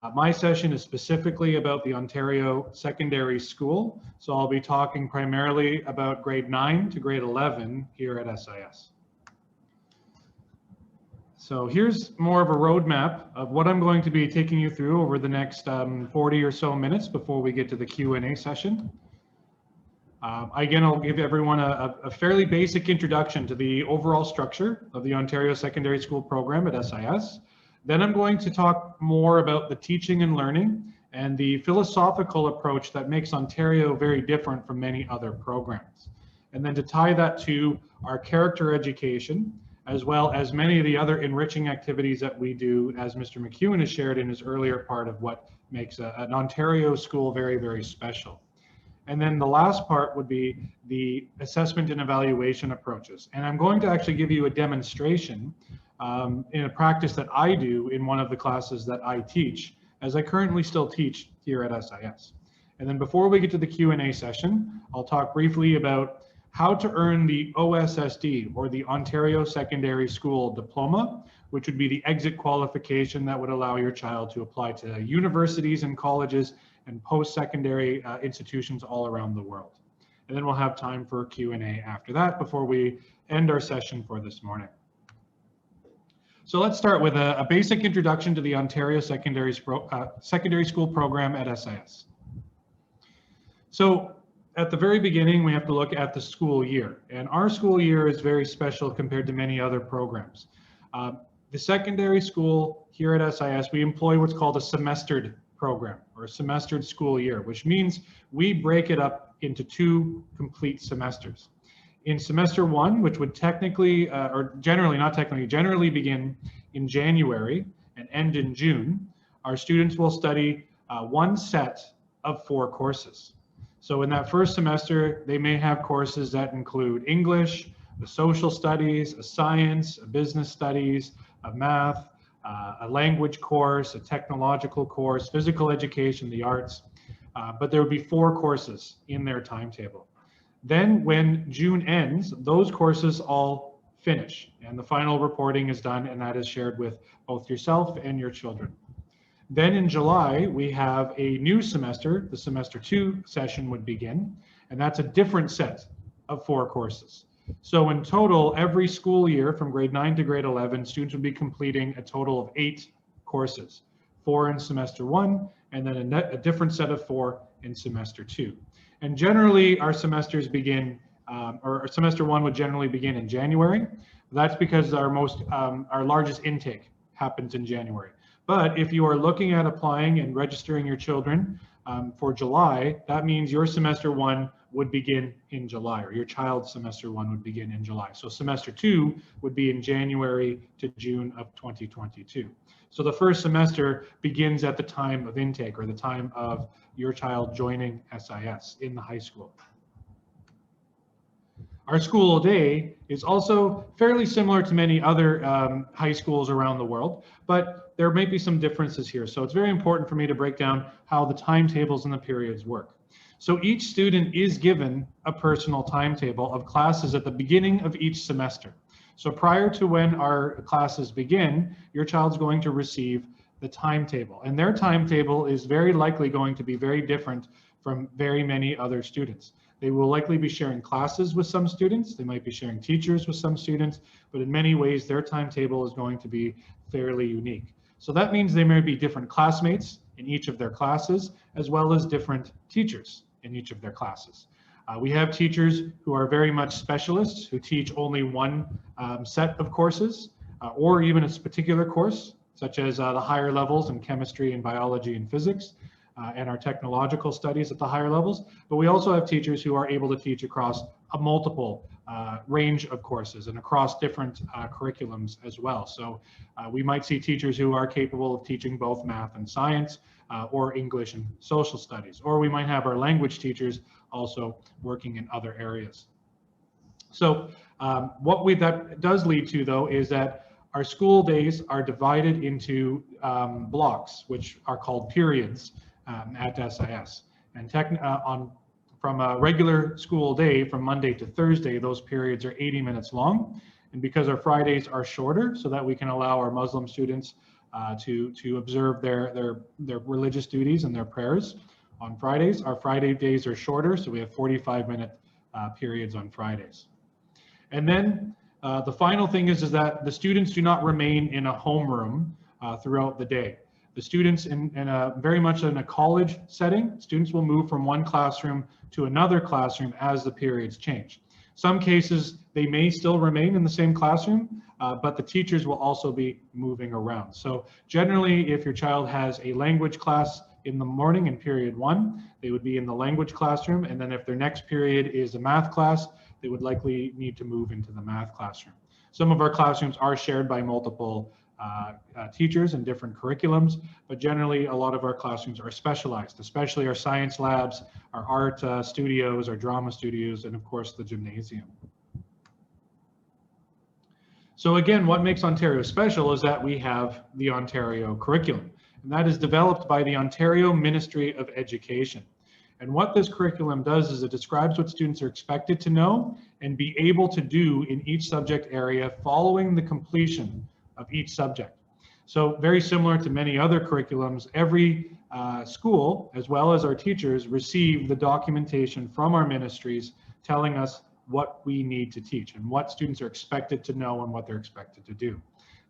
My session is specifically about the Ontario Secondary School, so I'll be talking primarily about grade 9 to grade 11 here at SIS. So here's more of a roadmap of what I'm going to be taking you through over the next 40 or so minutes before we get to the Q&A session. Again, I'll give everyone a fairly basic introduction to the overall structure of the Ontario Secondary School program at SIS. Then I'm going to talk more about the teaching and learning and the philosophical approach that makes Ontario very different from many other programs. And then to tie that to our character education, as well as many of the other enriching activities that we do, as Mr. McEwen has shared in his earlier part of what makes an Ontario school very, very special. And then the last part would be the assessment and evaluation approaches. And I'm going to actually give you a demonstration in a practice that I do in one of the classes that I teach, as I currently still teach here at SIS. And then before we get to the Q&A session, I'll talk briefly about how to earn the OSSD, or the Ontario Secondary School Diploma, which would be the exit qualification that would allow your child to apply to universities and colleges and post-secondary institutions all around the world. And then we'll have time for Q&A after that before we end our session for this morning. So let's start with a basic introduction to the Ontario Secondary School program at SIS. So at the very beginning, we have to look at the school year. And our school year is very special compared to many other programs. The secondary school here at SIS, we employ what's called a semestered program, or a semestered school year, which means we break it up into 2 complete semesters. In semester 1, which would technically, or generally, not technically, generally begin in January and end in June, our students will study 1 set of 4 courses. So in that first semester, they may have courses that include English, a social studies, a science, a business studies, a math, a language course, a technological course, physical education, the arts, but there would be 4 courses in their timetable. Then when June ends, those courses all finish and the final reporting is done, and that is shared with both yourself and your children. Then in July, we have a new semester. The semester 2 session would begin, and that's a different set of 4 courses. So in total, every school year from grade 9 to grade 11, students would be completing a total of 8 courses, 4 in semester 1, and then a different set of 4 in semester 2. And generally, our semesters begin, or semester 1 would generally begin in January. That's because our largest intake happens in January. But if you are looking at applying and registering your children for July, that means your semester 1 would begin in July, or your child's semester 1 would begin in July. So semester 2 would be in January to June of 2022. So the first semester begins at the time of intake, or the time of your child joining SIS in the high school. Our school day is also fairly similar to many other high schools around the world, but there might be some differences here. So it's very important for me to break down how the timetables and the periods work. So each student is given a personal timetable of classes at the beginning of each semester. So prior to when our classes begin, your child's going to receive the timetable, and their timetable is very likely going to be very different from very many other students. They will likely be sharing classes with some students, they might be sharing teachers with some students, but in many ways their timetable is going to be fairly unique. So that means they may be different classmates in each of their classes, as well as different teachers in each of their classes. We have teachers who are very much specialists, who teach only one set of courses, or even a particular course, such as the higher levels in chemistry and biology and physics, and our technological studies at the higher levels. But we also have teachers who are able to teach across a multiple range of courses and across different curriculums as well. So we might see teachers who are capable of teaching both math and science, or English and social studies, or we might have our language teachers also working in other areas. So that does lead to, though, is that our school days are divided into blocks, which are called periods at SIS. And from a regular school day, from Monday to Thursday, those periods are 80 minutes long. And because our Fridays are shorter, so that we can allow our Muslim students to observe their religious duties and their prayers on Fridays. Our Friday days are shorter, so we have 45-minute periods on Fridays. And then the final thing is that the students do not remain in a homeroom throughout the day. The students very much in a college setting, students will move from one classroom to another classroom as the periods change. Some cases, they may still remain in the same classroom, but the teachers will also be moving around. So generally, if your child has a language class in the morning in period 1, they would be in the language classroom. And then if their next period is a math class, they would likely need to move into the math classroom. Some of our classrooms are shared by multiple teachers and different curriculums, but generally a lot of our classrooms are specialized, especially our science labs, our art studios, our drama studios, and of course the gymnasium. So again, what makes Ontario special is that we have the Ontario curriculum, and that is developed by the Ontario Ministry of Education. And what this curriculum does is it describes what students are expected to know and be able to do in each subject area following the completion of each subject. So very similar to many other curriculums, every school, as well as our teachers, receive the documentation from our ministries telling us what we need to teach and what students are expected to know and what they're expected to do.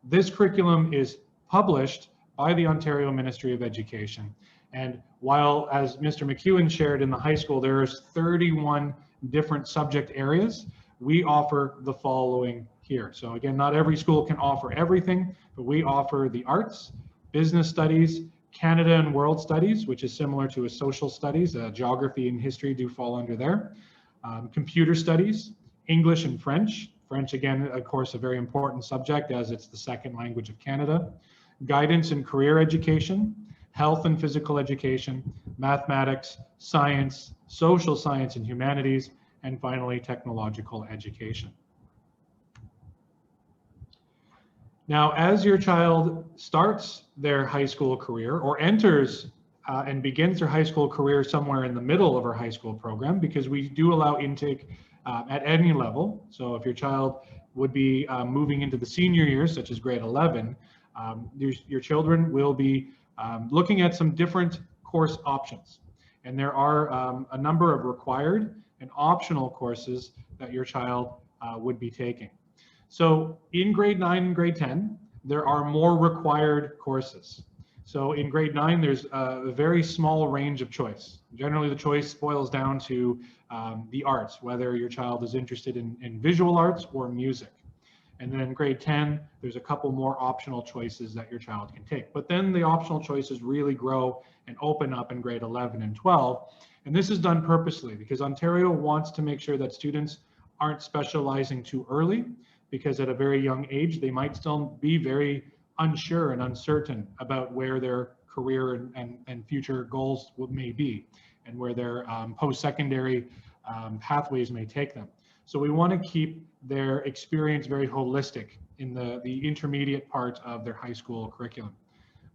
This curriculum is published by the Ontario Ministry of Education. And while, as Mr. McEwen shared, in the high school, there's 31 different subject areas, we offer the following here. So again, not every school can offer everything, but we offer the arts, business studies, Canada and world studies, which is similar to a social studies, geography and history do fall under there, computer studies, English and French. French, again, of course, a very important subject as it's the second language of Canada, guidance and career education, health and physical education, mathematics, science, social science and humanities, and finally, technological education. Now, as your child starts their high school career or enters and begins their high school career somewhere in the middle of our high school program, because we do allow intake at any level. So if your child would be moving into the senior years, such as grade 11, your children will be looking at some different course options. And there are a number of required and optional courses that your child would be taking. So in grade 9 and grade 10, there are more required courses. So in grade 9, there's a very small range of choice. Generally, the choice boils down to the arts, whether your child is interested in visual arts or music. And then in grade 10, there's a couple more optional choices that your child can take. But then the optional choices really grow and open up in grade 11 and 12. And this is done purposely because Ontario wants to make sure that students aren't specializing too early, because at a very young age, they might still be very unsure and uncertain about where their career and future goals may be and where their post-secondary pathways may take them. So we want to keep their experience very holistic in the intermediate part of their high school curriculum.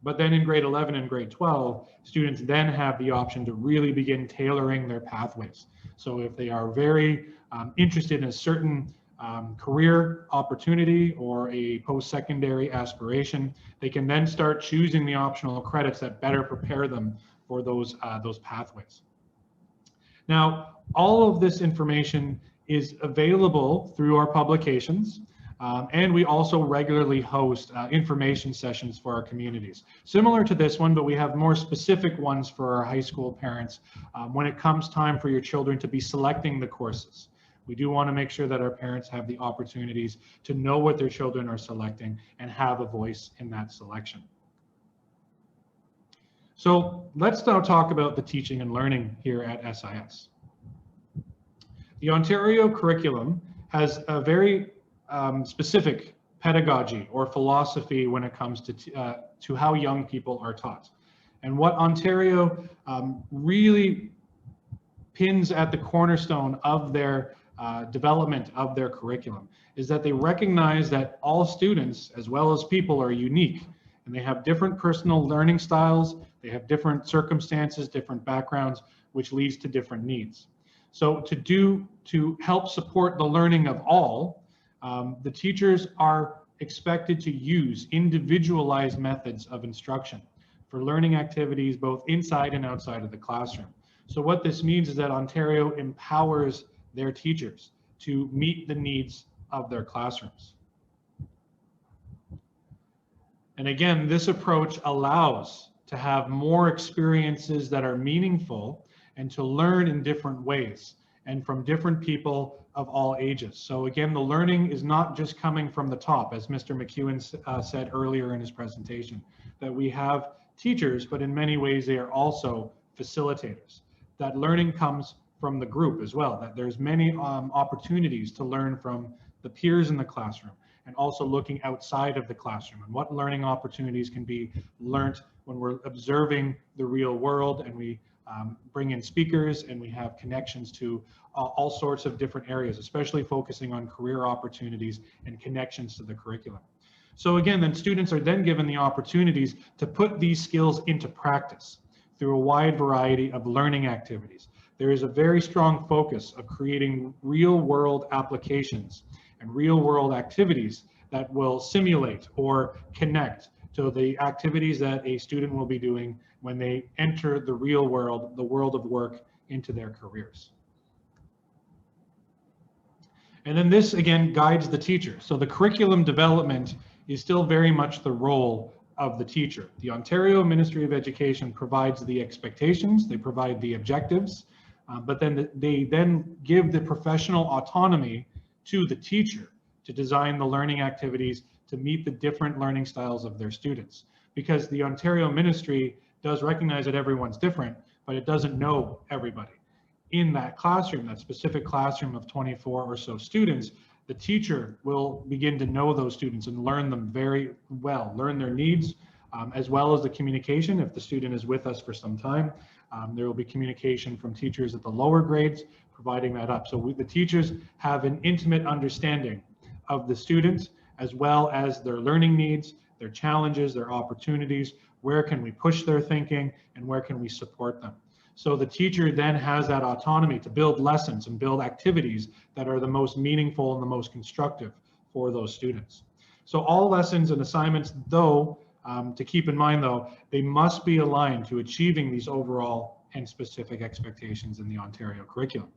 But then in grade 11 and grade 12, students then have the option to really begin tailoring their pathways. So if they are very interested in a certain career opportunity or a post-secondary aspiration, they can then start choosing the optional credits that better prepare them for those pathways. Now, all of this information is available through our publications, and we also regularly host information sessions for our communities. Similar to this one, but we have more specific ones for our high school parents when it comes time for your children to be selecting the courses. We do want to make sure that our parents have the opportunities to know what their children are selecting and have a voice in that selection. So let's now talk about the teaching and learning here at SIS. The Ontario curriculum has a very specific pedagogy or philosophy when it comes to how young people are taught. And what Ontario really pins at the cornerstone of their development of their curriculum is that they recognize that all students, as well as people, are unique, and they have different personal learning styles, they have different circumstances, different backgrounds, which leads to different needs. So to help support the learning of all, the teachers are expected to use individualized methods of instruction for learning activities both inside and outside of the classroom. So what this means is that Ontario empowers their teachers to meet the needs of their classrooms. And again, this approach allows to have more experiences that are meaningful and to learn in different ways and from different people of all ages. So again, the learning is not just coming from the top, as Mr. McEwen said earlier in his presentation, that we have teachers, but in many ways they are also facilitators. That learning comes from the group as well, that there's many opportunities to learn from the peers in the classroom, and also looking outside of the classroom and what learning opportunities can be learned when we're observing the real world, and we bring in speakers and we have connections to all sorts of different areas, especially focusing on career opportunities and connections to the curriculum. So again, then students are then given the opportunities to put these skills into practice through a wide variety of learning activities. There is a very strong focus of creating real world applications and real world activities that will simulate or connect to the activities that a student will be doing when they enter the real world, the world of work, into their careers. And then this again guides the teacher. So the curriculum development is still very much the role of the teacher. The Ontario Ministry of Education provides the expectations, they provide the objectives, but then they then give the professional autonomy to the teacher to design the learning activities to meet the different learning styles of their students. Because the Ontario Ministry does recognize that everyone's different, but it doesn't know everybody. In that classroom, that specific classroom of 24 or so students, the teacher will begin to know those students and learn them very well, learn their needs, as well as the communication. If the student is with us for some time, there will be communication from teachers at the lower grades, providing that up. So the teachers have an intimate understanding of the students, as well as their learning needs, their challenges, their opportunities, where can we push their thinking, and where can we support them. So the teacher then has that autonomy to build lessons and build activities that are the most meaningful and the most constructive for those students. So all lessons and assignments, though, to keep in mind though, they must be aligned to achieving these overall and specific expectations in the Ontario curriculum.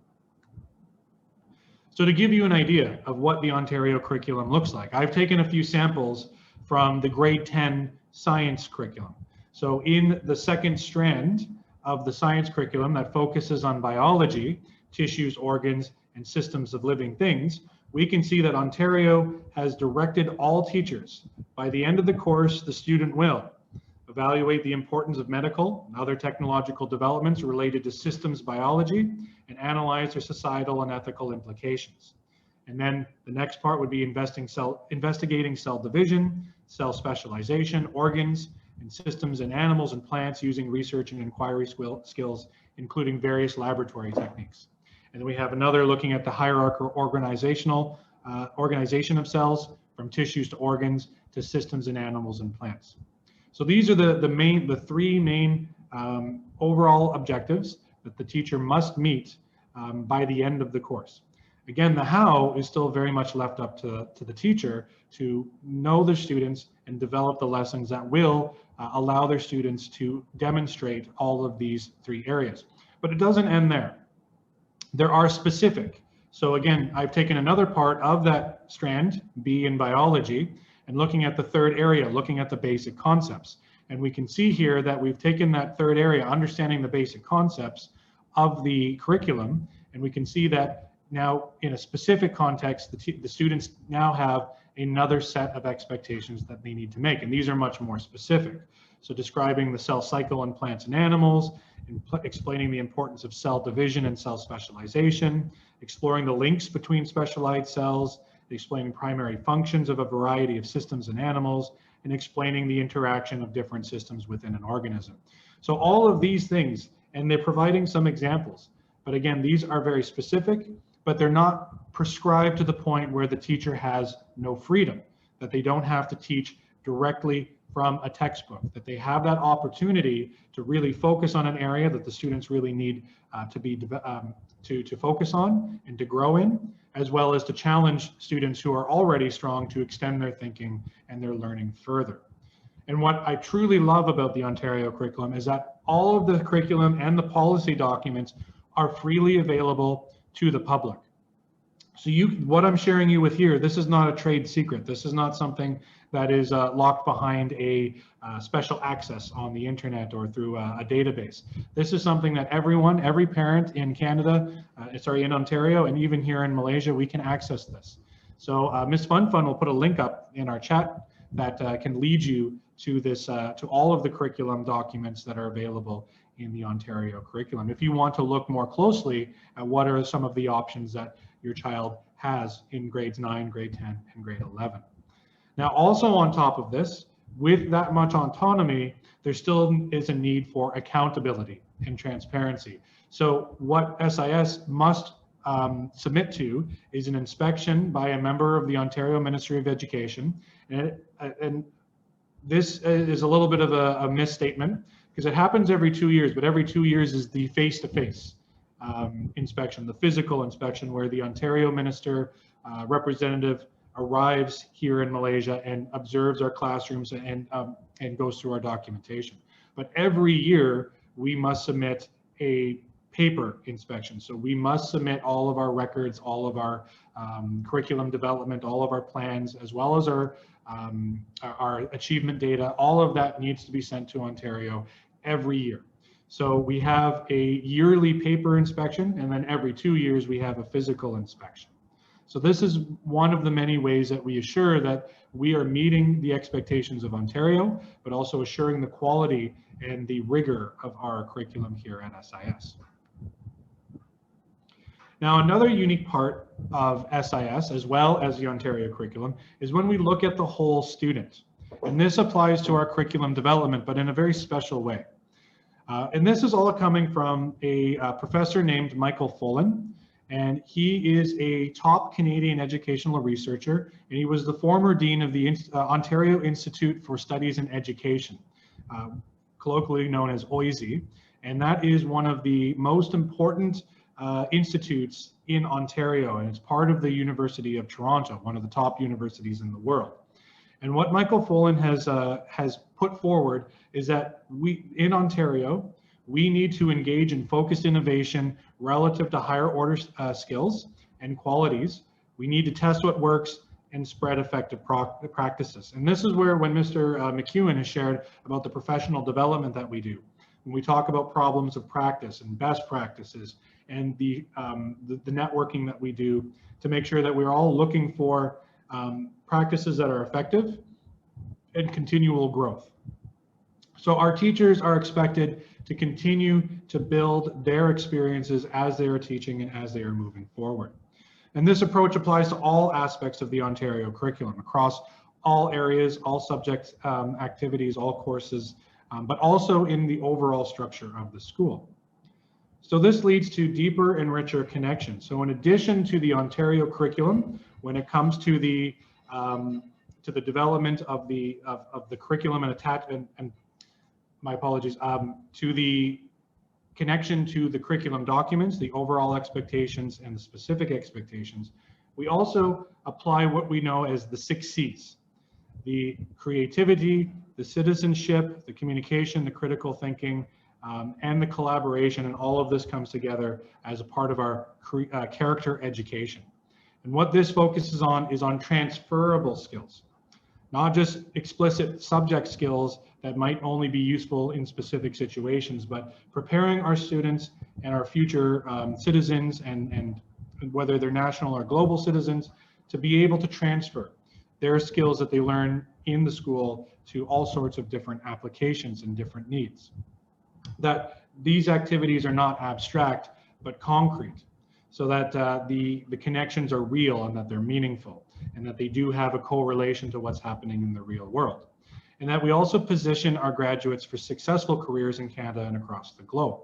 So to give you an idea of what the Ontario curriculum looks like, I've taken a few samples from the grade 10 science curriculum. So in the second strand of the science curriculum that focuses on biology, tissues, organs, and systems of living things, we can see that Ontario has directed all teachers. By the end of the course, the student will evaluate the importance of medical and other technological developments related to systems biology and analyze their societal and ethical implications. And then the next part would be investigating cell division, cell specialization, organs, and systems in animals and plants using research and inquiry skills, including various laboratory techniques. And then we have another looking at the hierarchical organization of cells, from tissues to organs to systems in animals and plants. So these are the three main overall objectives that the teacher must meet by the end of the course. Again, the how is still very much left up to the teacher to know their students and develop the lessons that will allow their students to demonstrate all of these three areas. But it doesn't end there. There are specific. So again, I've taken another part of that strand, B in biology, and looking at the third area, looking at the basic concepts. And we can see here that we've taken that third area, understanding the basic concepts of the curriculum, and we can see that now in a specific context, the students now have another set of expectations that they need to make, and these are much more specific. So describing the cell cycle in plants and animals, and explaining the importance of cell division and cell specialization, exploring the links between specialized cells, explaining primary functions of a variety of systems in animals, and explaining the interaction of different systems within an organism. So all of these things, and they're providing some examples, but again, these are very specific, but they're not prescribed to the point where the teacher has no freedom, that they don't have to teach directly from a textbook, that they have that opportunity to really focus on an area that the students really need to focus on and to grow in, as well as to challenge students who are already strong to extend their thinking and their learning further. And what I truly love about the Ontario curriculum is that all of the curriculum and the policy documents are freely available to the public. So what I'm sharing you with here, this is not a trade secret. This is not something that is locked behind a special access on the internet or through a database. This is something that everyone, every parent in Canada, in Ontario, and even here in Malaysia, we can access this. So Ms. Fun will put a link up in our chat that can lead you to this, to all of the curriculum documents that are available in the Ontario curriculum. If you want to look more closely at what are some of the options that your child has in grades 9, grade 10, and grade 11. Now, also on top of this, with that much autonomy, there still is a need for accountability and transparency. So what SIS must submit to is an inspection by a member of the Ontario Ministry of Education. And this is a little bit of a misstatement because it happens every 2 years, but every 2 years is the face-to-face inspection, the physical inspection, where the Ontario Minister representative arrives here in Malaysia and observes our classrooms and goes through our documentation. But every year we must submit a paper inspection. So we must submit all of our records, all of our curriculum development, all of our plans, as well as our achievement data. All of that needs to be sent to Ontario every year. So we have a yearly paper inspection, and then every 2 years we have a physical inspection. So this is one of the many ways that we assure that we are meeting the expectations of Ontario, but also assuring the quality and the rigor of our curriculum here at SIS. Now, another unique part of SIS, as well as the Ontario curriculum, is when we look at the whole student. And this applies to our curriculum development, but in a very special way. And this is all coming from a professor named Michael Follen, and he is a top Canadian educational researcher, and he was the former dean of the Ontario Institute for Studies in Education, colloquially known as OISE, and that is one of the most important institutes in Ontario, and it's part of the University of Toronto, one of the top universities in the world. And what Michael Follen has put forward is that in Ontario, we need to engage in focused innovation relative to higher order skills and qualities. We need to test what works and spread effective practices. And this is where, when Mr. McEwen has shared about the professional development that we do, when we talk about problems of practice and best practices and the networking that we do to make sure that we're all looking for practices that are effective and continual growth. So our teachers are expected to continue to build their experiences as they are teaching and as they are moving forward. And this approach applies to all aspects of the Ontario curriculum, across all areas, all subject activities, all courses, but also in the overall structure of the school. So this leads to deeper and richer connections. So in addition to the Ontario curriculum, when it comes to the development of the curriculum and my apologies, to the connection to the curriculum documents, the overall expectations and the specific expectations, we also apply what we know as the 6 C's: the creativity, the citizenship, the communication, the critical thinking, and the collaboration, and all of this comes together as a part of our character education. And what this focuses on is on transferable skills, not just explicit subject skills that might only be useful in specific situations, but preparing our students and our future citizens, and whether they're national or global citizens, to be able to transfer their skills that they learn in the school to all sorts of different applications and different needs. That these activities are not abstract, but concrete, so that the connections are real and that they're meaningful, and that they do have a correlation to what's happening in the real world. And that we also position our graduates for successful careers in Canada and across the globe.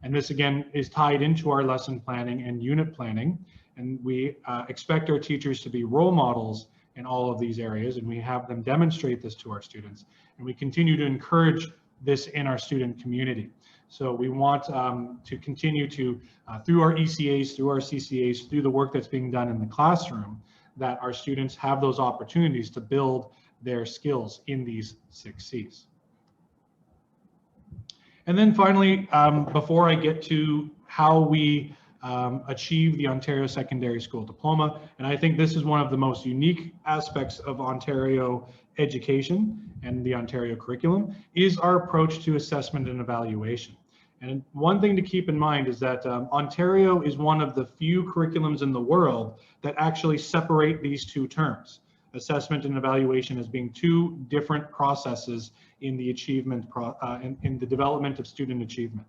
And this again is tied into our lesson planning and unit planning. And we expect our teachers to be role models in all of these areas, and we have them demonstrate this to our students. And we continue to encourage this in our student community. So we want to continue to, through our ECAs, through our CCAs, through the work that's being done in the classroom, that our students have those opportunities to build their skills in these 6 Cs. And then finally, before I get to how we achieve the Ontario Secondary School Diploma, and I think this is one of the most unique aspects of Ontario education and the Ontario curriculum, is our approach to assessment and evaluation. And one thing to keep in mind is that Ontario is one of the few curriculums in the world that actually separate these two terms, assessment and evaluation, as being two different processes in the achievement, in the development of student achievement.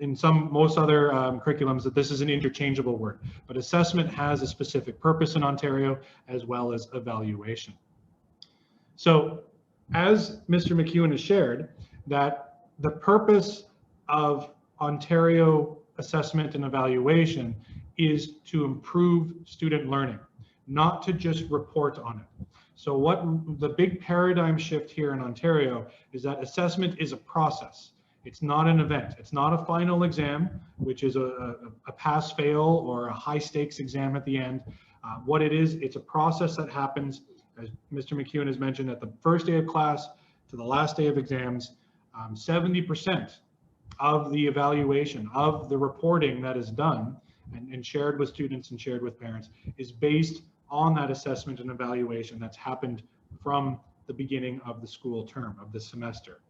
In most other curriculums, that this is an interchangeable word, but assessment has a specific purpose in Ontario, as well as evaluation. So as Mr. McEwen has shared, that the purpose of Ontario assessment and evaluation is to improve student learning, not to just report on it. So what the big paradigm shift here in Ontario is that assessment is a process. It's not an event. It's not a final exam, which is a pass-fail or a high-stakes exam at the end. What it is, it's a process that happens, as Mr. McEwen has mentioned, at the first day of class to the last day of exams. 70% of the evaluation, of the reporting that is done and shared with students and shared with parents, is based on that assessment and evaluation that's happened from the beginning of the school term, of the semester.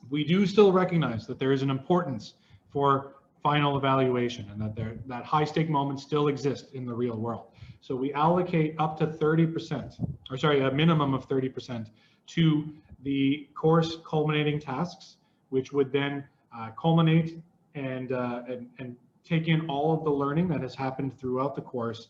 We do still recognize that there is an importance for final evaluation, and that high stake moments still exist in the real world. So we allocate up to 30%, or sorry, a minimum of 30% to the course culminating tasks, which would then culminate and take in all of the learning that has happened throughout the course,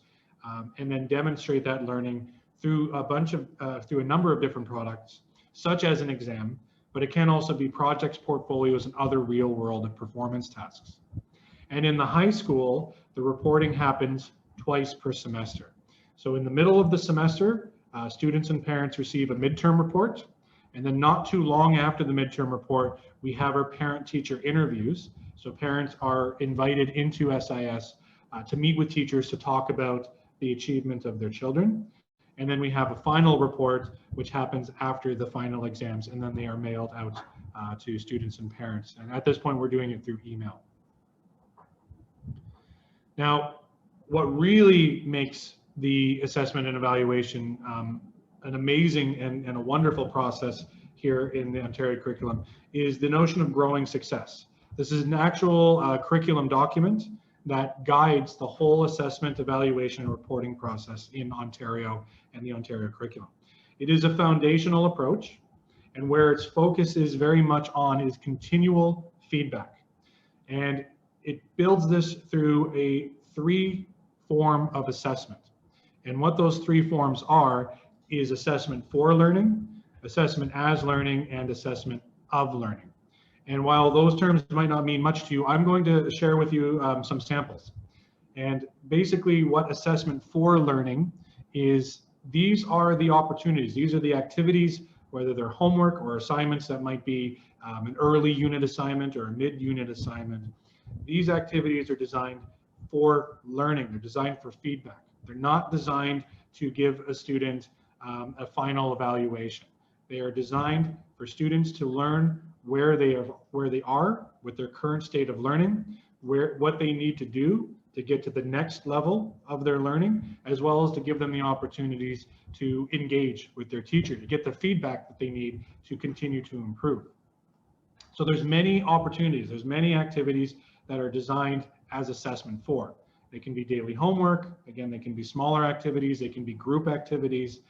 and then demonstrate that learning through a number of different products, such as an exam, but it can also be projects, portfolios, and other real world performance tasks. And in the high school, the reporting happens twice per semester. So in the middle of the semester, students and parents receive a midterm report, and then not too long after the midterm report, we have our parent-teacher interviews. So parents are invited into SIS to meet with teachers to talk about the achievement of their children. And then we have a final report, which happens after the final exams, and then they are mailed out to students and parents. And at this point, we're doing it through email. Now, what really makes the assessment and evaluation an amazing and a wonderful process here in the Ontario curriculum is the notion of growing success. This is an actual curriculum document that guides the whole assessment, evaluation, and reporting process in Ontario and the Ontario curriculum. It is a foundational approach, and where its focus is very much on is continual feedback. And it builds this through a 3-form of assessment. And what those 3 forms are is assessment for learning, assessment as learning, and assessment of learning. And while those terms might not mean much to you, I'm going to share with you some samples. And basically what assessment for learning is, these are the opportunities, these are the activities, whether they're homework or assignments that might be an early unit assignment or a mid-unit assignment. These activities are designed for learning, they're designed for feedback. They're not designed to give a student a final evaluation. They are designed for students to learn where they are with their current state of learning, what they need to do to get to the next level of their learning, as well as to give them the opportunities to engage with their teacher, to get the feedback that they need to continue to improve. So there's many opportunities, there's many activities that are designed as assessment for. They can be daily homework, again, they can be smaller activities, they can be group activities,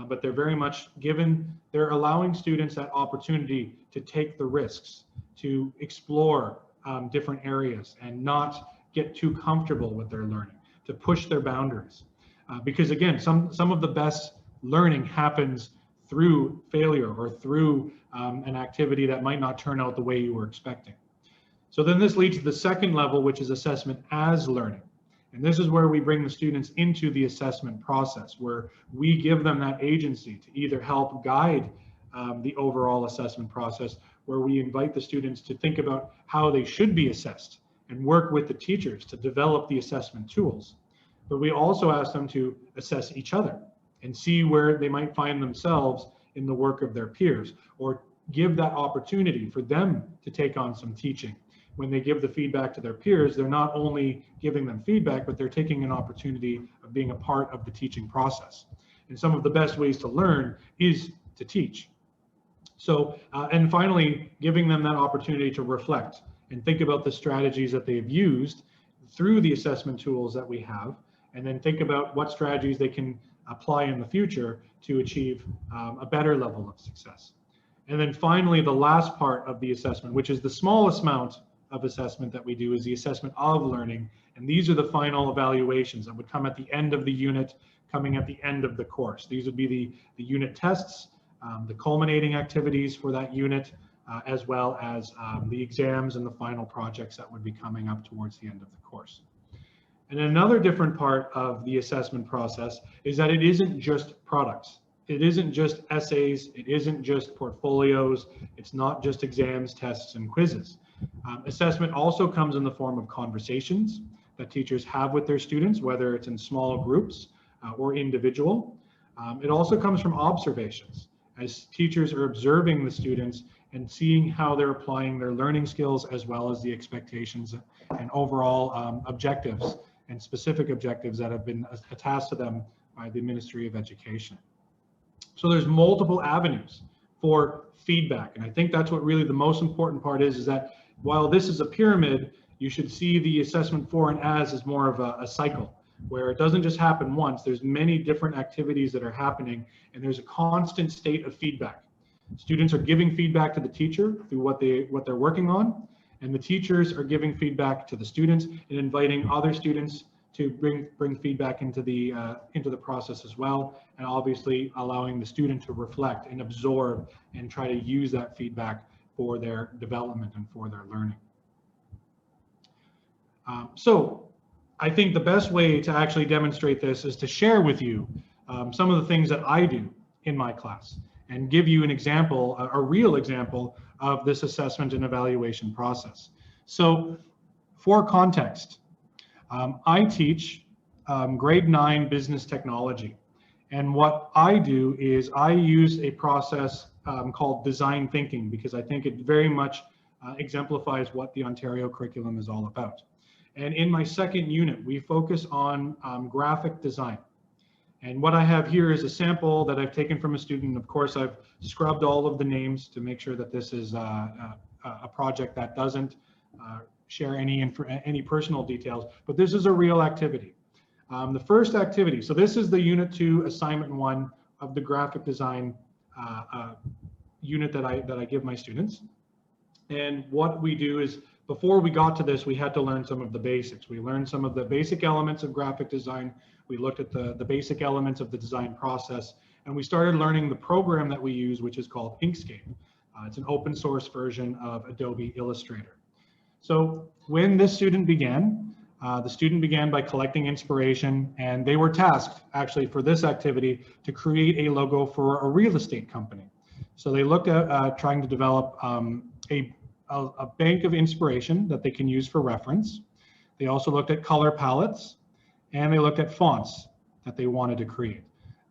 but they're very much they're allowing students that opportunity to take the risks, to explore different areas and not get too comfortable with their learning, to push their boundaries. Because again, some of the best learning happens through failure or through an activity that might not turn out the way you were expecting. So then this leads to the second level, which is assessment as learning. And this is where we bring the students into the assessment process, where we give them that agency to either help guide the overall assessment process, where we invite the students to think about how they should be assessed and work with the teachers to develop the assessment tools. But we also ask them to assess each other and see where they might find themselves in the work of their peers, or give that opportunity for them to take on some teaching. When they give the feedback to their peers, they're not only giving them feedback, but they're taking an opportunity of being a part of the teaching process. And some of the best ways to learn is to teach. So, and finally, giving them that opportunity to reflect and think about the strategies that they've used through the assessment tools that we have, and then think about what strategies they can apply in the future to achieve a better level of success. And then finally, the last part of the assessment, which is the smallest amount of assessment that we do, is the assessment of learning. And these are the final evaluations that would come at the end of the unit, coming at the end of the course. These would be the unit tests, the culminating activities for that unit, as well as the exams and the final projects that would be coming up towards the end of the course. And another different part of the assessment process is that it isn't just products. It isn't just essays. It isn't just portfolios. It's not just exams, tests, and quizzes. Assessment also comes in the form of conversations that teachers have with their students, whether it's in small groups or individual. It also comes from observations, as teachers are observing the students and seeing how they're applying their learning skills, as well as the expectations and overall objectives and specific objectives that have been attached to them by the Ministry of Education. So there's multiple avenues for feedback. And I think that's what really the most important part is that while this is a pyramid, you should see the assessment for and as more of a cycle, where it doesn't just happen once. There's many different activities that are happening, and there's a constant state of feedback. Students are giving feedback to the teacher through what they're working on, and the teachers are giving feedback to the students and inviting other students to bring feedback into the process as well, and obviously allowing the student to reflect and absorb and try to use that feedback for their development and for their learning. So I think the best way to actually demonstrate this is to share with you some of the things that I do in my class and give you an example, a real example of this assessment and evaluation process. So for context, I teach grade 9 business technology. And what I do is I use a process called design thinking, because I think it very much exemplifies what the Ontario curriculum is all about. And in my second unit, we focus on graphic design. And what I have here is a sample that I've taken from a student. Of course, I've scrubbed all of the names to make sure that this is a project that doesn't share any personal details, but this is a real activity. The first activity, so this is the Unit 2, Assignment 1 of the graphic design unit that I give my students. And what we do is, before we got to this, we had to learn some of the basics. We learned some of the basic elements of graphic design. We looked at the basic elements of the design process, and we started learning the program that we use, which is called Inkscape. It's an open source version of Adobe Illustrator. So when this student began, the student began by collecting inspiration, and they were tasked actually for this activity to create a logo for a real estate company. So they looked at trying to develop a bank of inspiration that they can use for reference. They also looked at color palettes, and they looked at fonts that they wanted to create.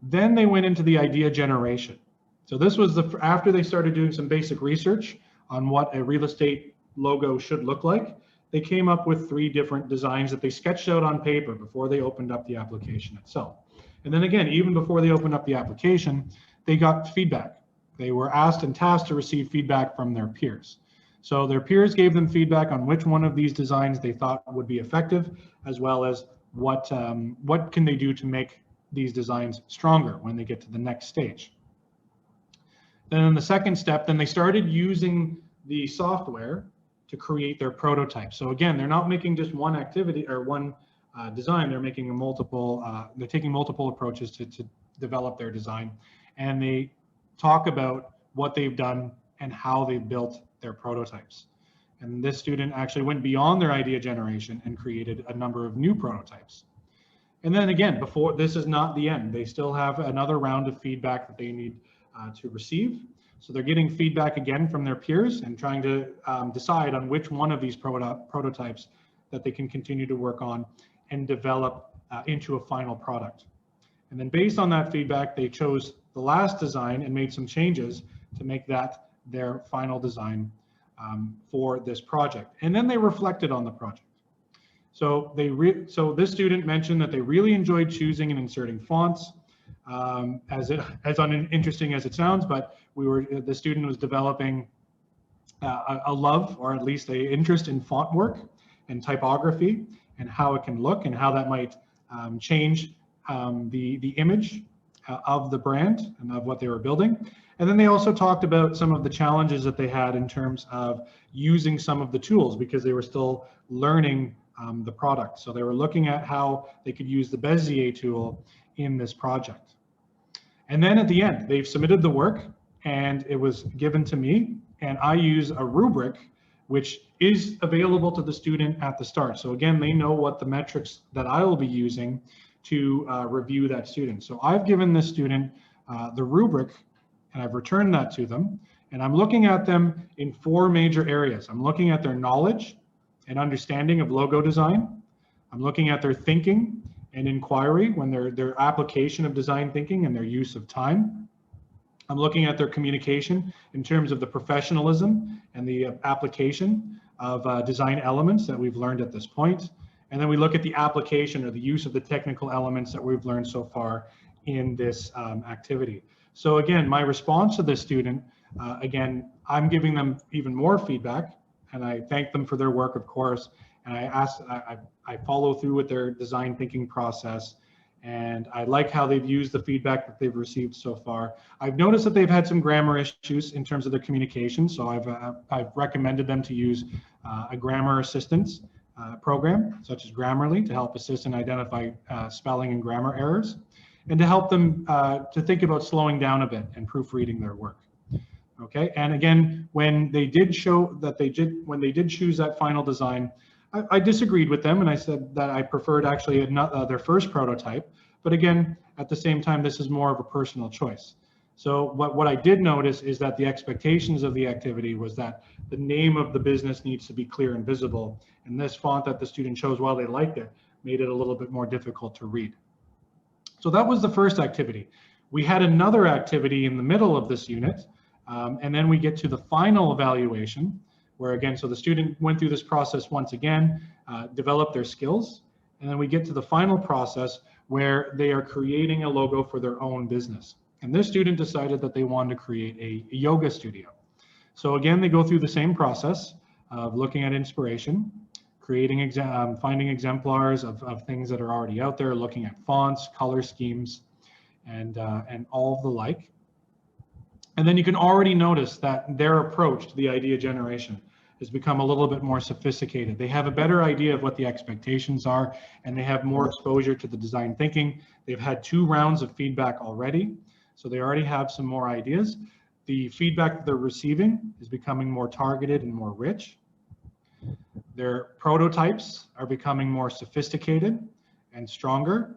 Then they went into the idea generation. So this was after they started doing some basic research on what a real estate logo should look like. They came up with 3 different designs that they sketched out on paper before they opened up the application itself. And then again, even before they opened up the application, they got feedback. They were asked and tasked to receive feedback from their peers. So their peers gave them feedback on which one of these designs they thought would be effective, as well as what can they do to make these designs stronger when they get to the next stage. Then in the second step, then they started using the software to create their prototype. So again, they're not making just one activity or one design. They're making they're taking multiple approaches to develop their design, and they talk about what they've done and how they built their prototypes. And this student actually went beyond their idea generation and created a number of new prototypes. And then again, this is not the end. They still have another round of feedback that they need to receive. So they're getting feedback again from their peers and trying to decide on which one of these prototypes that they can continue to work on and develop into a final product. And then based on that feedback, they chose the last design and made some changes to make that their final design for this project. And then they reflected on the project. So this student mentioned that they really enjoyed choosing and inserting fonts, as uninteresting as it sounds, but the student was developing a love, or at least an interest in font work and typography and how it can look and how that might change the image of the brand and of what they were building. And then they also talked about some of the challenges that they had in terms of using some of the tools, because they were still learning the product. So they were looking at how they could use the Bezier tool in this project. And then at the end, they've submitted the work and it was given to me, and I use a rubric which is available to the student at the start. So again, they know what the metrics that I will be using to review that student. So I've given this student the rubric and I've returned that to them. And I'm looking at them in 4 major areas. I'm looking at their knowledge and understanding of logo design. I'm looking at their thinking and inquiry, when their application of design thinking and their use of time. I'm looking at their communication in terms of the professionalism and the application of design elements that we've learned at this point. And then we look at the application or the use of the technical elements that we've learned so far in this activity. So again, my response to this student, again, I'm giving them even more feedback, and I thank them for their work, of course. And I follow through with their design thinking process, and I like how they've used the feedback that they've received so far. I've noticed that they've had some grammar issues in terms of their communication, so I've recommended them to use a grammar assistance program, such as Grammarly, to help assist and identify spelling and grammar errors, and to help them to think about slowing down a bit and proofreading their work. Okay, and again, when they did choose that final design, I disagreed with them, and I said that I preferred actually their first prototype. But again, at the same time, this is more of a personal choice. So what I did notice is that the expectations of the activity was that the name of the business needs to be clear and visible. And this font that the student chose, while they liked it, made it a little bit more difficult to read. So that was the first activity. We had another activity in the middle of this unit, and then we get to the final evaluation, where again, so the student went through this process once again, developed their skills, and then we get to the final process where they are creating a logo for their own business. And this student decided that they wanted to create a yoga studio. So again, they go through the same process of looking at inspiration, creating finding exemplars of things that are already out there, looking at fonts, color schemes, and all of the like. And then you can already notice that their approach to the idea generation has become a little bit more sophisticated. They have a better idea of what the expectations are, and they have more exposure to the design thinking. They've had 2 rounds of feedback already, so they already have some more ideas. The feedback that they're receiving is becoming more targeted and more rich. Their prototypes are becoming more sophisticated and stronger.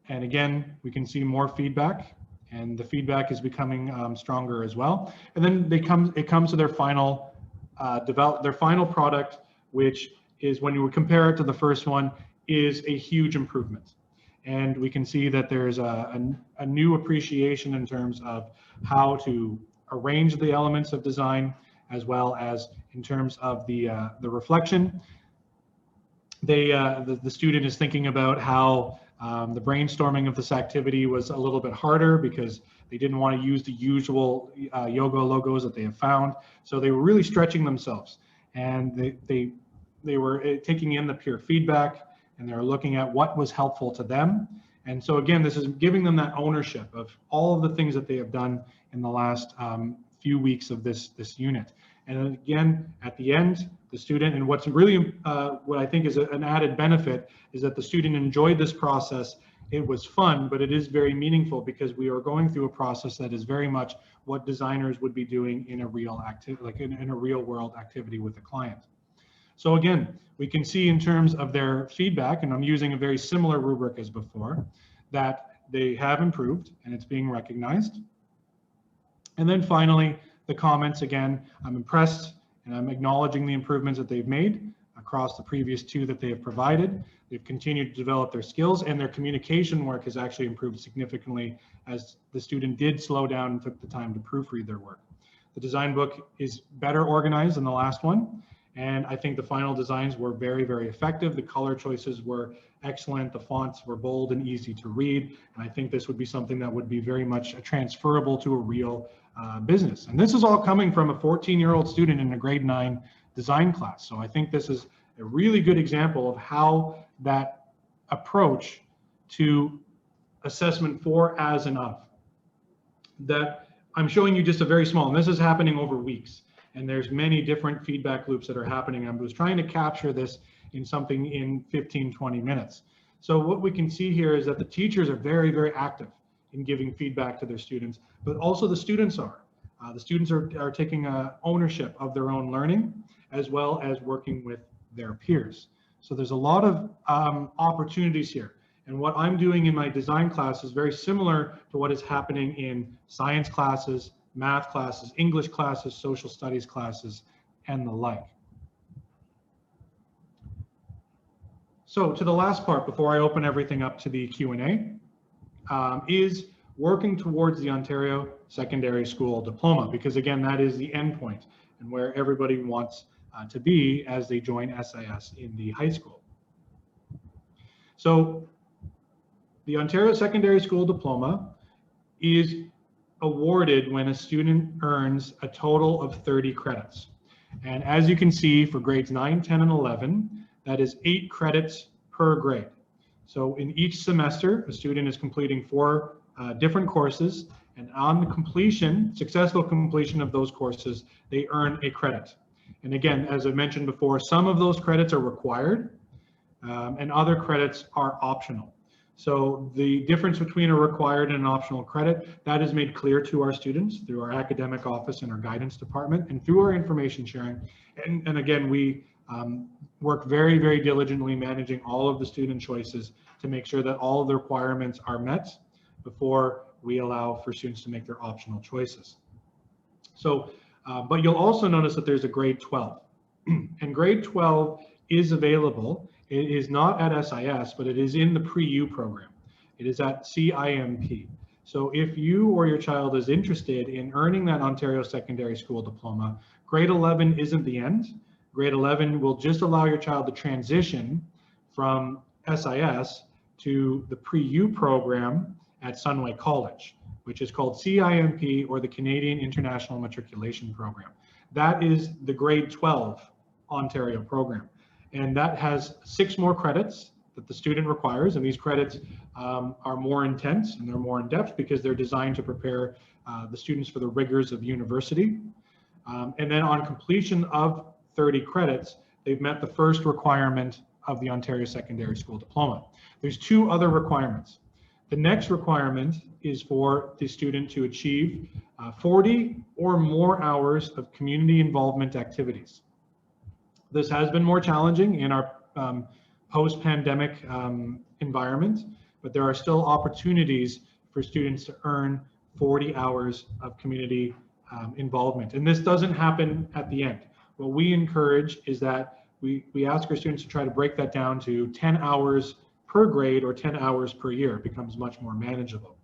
And again, we can see more feedback, and the feedback is becoming stronger as well. And then it comes to their final product, which is, when you compare it to the first one, is a huge improvement. And we can see that there's a new appreciation in terms of how to arrange the elements of design, as well as in terms of the reflection. The student is thinking about how the brainstorming of this activity was a little bit harder because they didn't want to use the usual yoga logos that they have found. So they were really stretching themselves, and they were taking in the peer feedback, and they're looking at what was helpful to them. And so again, this is giving them that ownership of all of the things that they have done in the last few weeks of this unit. And again, at the end, the student, and what's really, what I think is an added benefit, is that the student enjoyed this process. It was fun, but it is very meaningful because we are going through a process that is very much what designers would be doing in a real activity, like in a real world activity with a client. So again, we can see in terms of their feedback, and I'm using a very similar rubric as before, that they have improved and it's being recognized. And then finally, the comments. Again, I'm impressed and I'm acknowledging the improvements that they've made across the previous 2 that they have provided. They've continued to develop their skills, and their communication work has actually improved significantly as the student did slow down and took the time to proofread their work. The design book is better organized than the last one, and I think the final designs were very, very effective. The color choices were excellent. The fonts were bold and easy to read, and I think this would be something that would be very much transferable to a real business. And this is all coming from a 14-year-old student in a grade 9 design class. So I think this is a really good example of how that approach to assessment for, as, and of, that I'm showing you just a very small, and this is happening over weeks, and there's many different feedback loops that are happening. I was trying to capture this in something in 15, 20 minutes. So what we can see here is that the teachers are very, very active in giving feedback to their students, but also the students are. The students are taking ownership of their own learning, as well as working with their peers. So there's a lot of opportunities here. And what I'm doing in my design class is very similar to what is happening in science classes, math classes, English classes, social studies classes, and the like. So to the last part, before I open everything up to the Q&A, is working towards the Ontario Secondary School Diploma, because again, that is the end point and where everybody wants to be as they join SIS in the high school. So the Ontario Secondary School Diploma is awarded when a student earns a total of 30 credits. And as you can see, for grades 9, 10, and 11, that is 8 credits per grade. So in each semester, a student is completing 4 different courses, and on the completion, successful completion of those courses, they earn a credit. And again, as I mentioned before, some of those credits are required, and other credits are optional. So the difference between a required and an optional credit, that is made clear to our students through our academic office and our guidance department and through our information sharing. And again, we work very, very diligently managing all of the student choices to make sure that all of the requirements are met before we allow for students to make their optional choices. So, but you'll also notice that there's a grade 12. And grade 12 is available. It is not at SIS, but it is in the pre-U program. It is at CIMP. So if you or your child is interested in earning that Ontario Secondary School Diploma, grade 11 isn't the end. Grade 11 will just allow your child to transition from SIS to the pre-U program at Sunway College, which is called CIMP, or the Canadian International Matriculation Program. That is the grade 12 Ontario program. And that has 6 more credits that the student requires, and these credits are more intense and they're more in depth because they're designed to prepare the students for the rigors of university. And then on completion of 30 credits, they've met the first requirement of the Ontario Secondary School Diploma. There's 2 other requirements. The next requirement is for the student to achieve 40 or more hours of community involvement activities. This has been more challenging in our post-pandemic environment, but there are still opportunities for students to earn 40 hours of community involvement. And this doesn't happen at the end. What we encourage is that we ask our students to try to break that down to 10 hours per grade or 10 hours per year. It becomes much more manageable.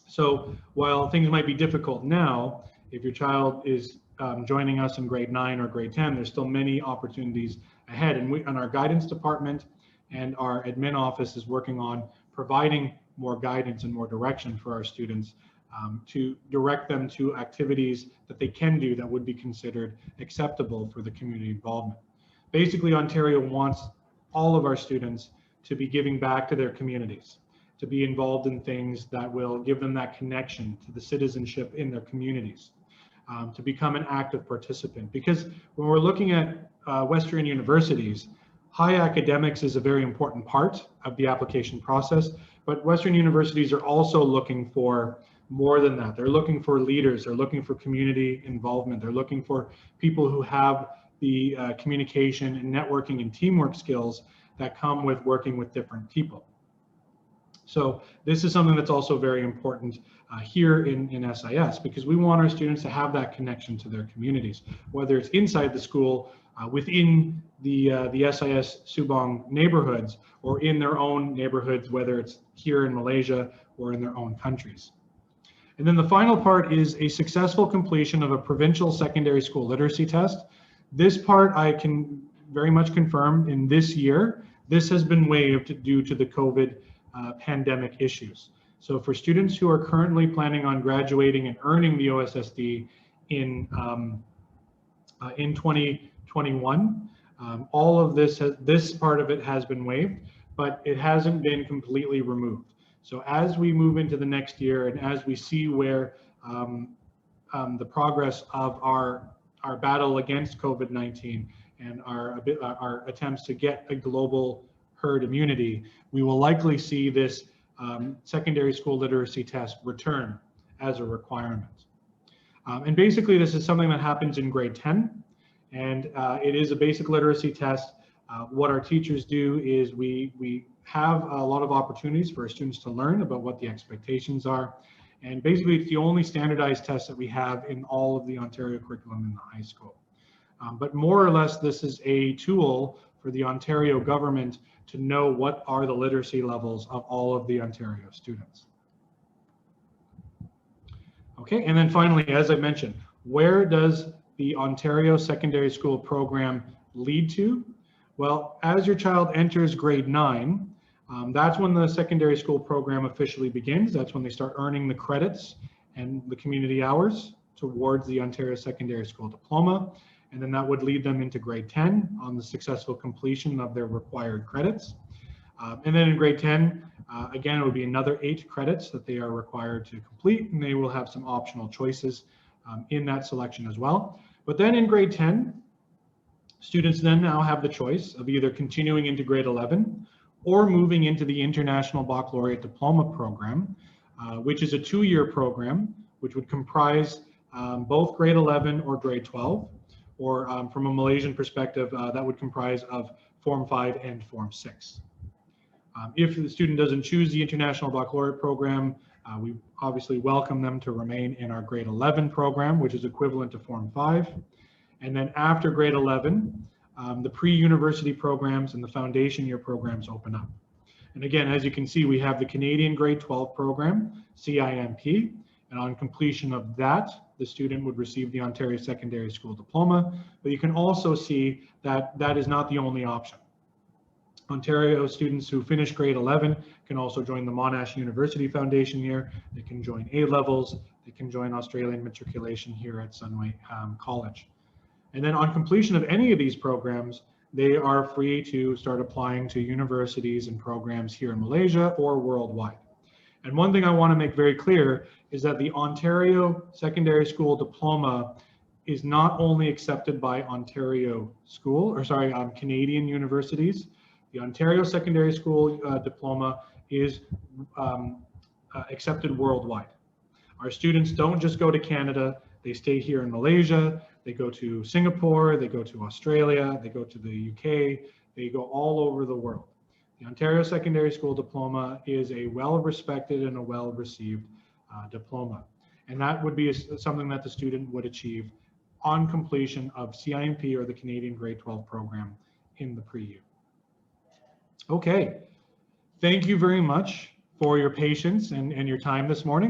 So while things might be difficult now, if your child is joining us in grade 9 or grade 10, there's still many opportunities ahead. And our guidance department and our admin office is working on providing more guidance and more direction for our students to direct them to activities that they can do that would be considered acceptable for the community involvement. Basically, Ontario wants all of our students to be giving back to their communities, to be involved in things that will give them that connection to the citizenship in their communities. To become an active participant. Because when we're looking at Western universities, high academics is a very important part of the application process, but Western universities are also looking for more than that. They're looking for leaders, they're looking for community involvement, they're looking for people who have the communication and networking and teamwork skills that come with working with different people. So this is something that's also very important here in SIS, because we want our students to have that connection to their communities, whether it's inside the school, within the SIS Subang neighborhoods, or in their own neighborhoods, whether it's here in Malaysia or in their own countries. And then the final part is a successful completion of a provincial secondary school literacy test. This part I can very much confirm in this year, this has been waived due to the COVID pandemic issues. So for students who are currently planning on graduating and earning the OSSD in 2021, all of this part of it has been waived, but it hasn't been completely removed. So as we move into the next year and as we see where the progress of our battle against COVID-19 and our attempts to get a global herd immunity, we will likely see this secondary school literacy test return as a requirement. And basically this is something that happens in grade 10, and it is a basic literacy test. What our teachers do is we have a lot of opportunities for our students to learn about what the expectations are. And basically it's the only standardized test that we have in all of the Ontario curriculum in the high school. But more or less, this is a tool for the Ontario government to know what are the literacy levels of all of the Ontario students. Okay, and then finally, as I mentioned, where does the Ontario secondary school program lead to? Well, as your child enters grade 9, that's when the secondary school program officially begins. That's when they start earning the credits and the community hours towards the Ontario Secondary School Diploma. And then that would lead them into grade 10 on the successful completion of their required credits. And then in grade 10, again, it would be another 8 credits that they are required to complete, and they will have some optional choices in that selection as well. But then in grade 10, students then now have the choice of either continuing into grade 11 or moving into the International Baccalaureate Diploma program, which is a 2-year program, which would comprise both grade 11 or grade 12, or from a Malaysian perspective, that would comprise of Form 5 and Form 6. If the student doesn't choose the International Baccalaureate program, we obviously welcome them to remain in our grade 11 program, which is equivalent to Form 5. And then after grade 11, the pre-university programs and the foundation year programs open up. And again, as you can see, we have the Canadian grade 12 program, CIMP, and on completion of that, the student would receive the Ontario Secondary School Diploma. But you can also see that that is not the only option. Ontario students who finish grade 11 can also join the Monash University Foundation year. They can join A-levels. They can join Australian matriculation here at Sunway College. And then on completion of any of these programs, they are free to start applying to universities and programs here in Malaysia or worldwide. And one thing I want to make very clear is that the Ontario Secondary School Diploma is not only accepted by Canadian universities. The Ontario Secondary School Diploma is accepted worldwide. Our students don't just go to Canada, they stay here in Malaysia, they go to Singapore, they go to Australia, they go to the UK, they go all over the world. The Ontario Secondary School Diploma is a well-respected and a well-received diploma. And that would be something that the student would achieve on completion of CIMP or the Canadian Grade 12 program in the pre-U. Okay, thank you very much for your patience and your time this morning.